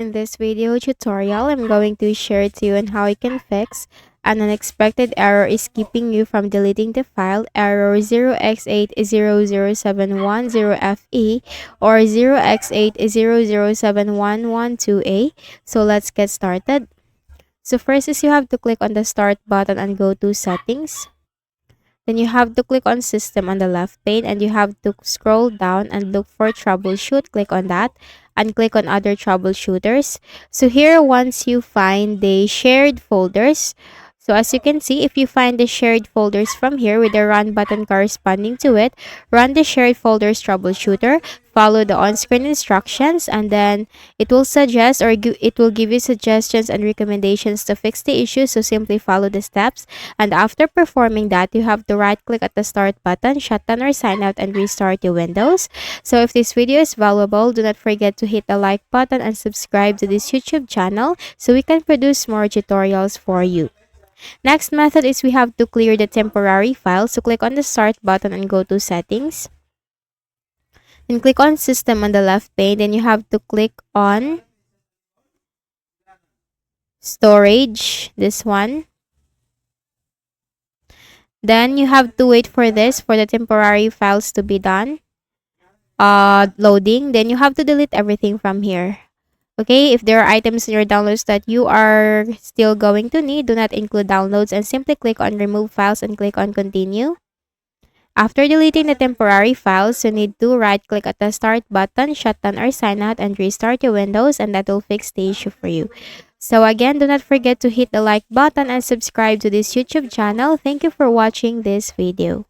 In this video tutorial, I'm going to share to you on how you can fix an unexpected error is keeping you from deleting the file, error 0x800710FE or 0x80071112A. So let's get started. So first is you have to click on the start button and go to settings. Then you have to click on system on the left pane and you have to scroll down and look for troubleshoot. Click on that and click on other troubleshooters. So here, once you find the shared folders, so as you can see, if you find the shared folders from here with the run button corresponding to it, run the shared folders troubleshooter, follow the on-screen instructions, and then it will suggest or it will give you suggestions and recommendations to fix the issue. So simply follow the steps, and after performing that, you have to right click at the start button, shut down or sign out, and restart your Windows. So if this video is valuable, do not forget to hit the like button and subscribe to this YouTube channel so we can produce more tutorials for you. Next method is we have to clear the temporary file. So click on the start button and go to settings. Then click on system on the left pane. Then you have to click on storage, this one. Then you have to wait for the temporary files to be done. Loading. Then you have to delete everything from here. Okay, if there are items in your downloads that you are still going to need, do not include downloads and simply click on remove files and click on continue. After deleting the temporary files, you need to right click at the start button, shut down or sign out, and restart your Windows, and that will fix the issue for you. So again, do not forget to hit the like button and subscribe to this YouTube channel. Thank you for watching this video.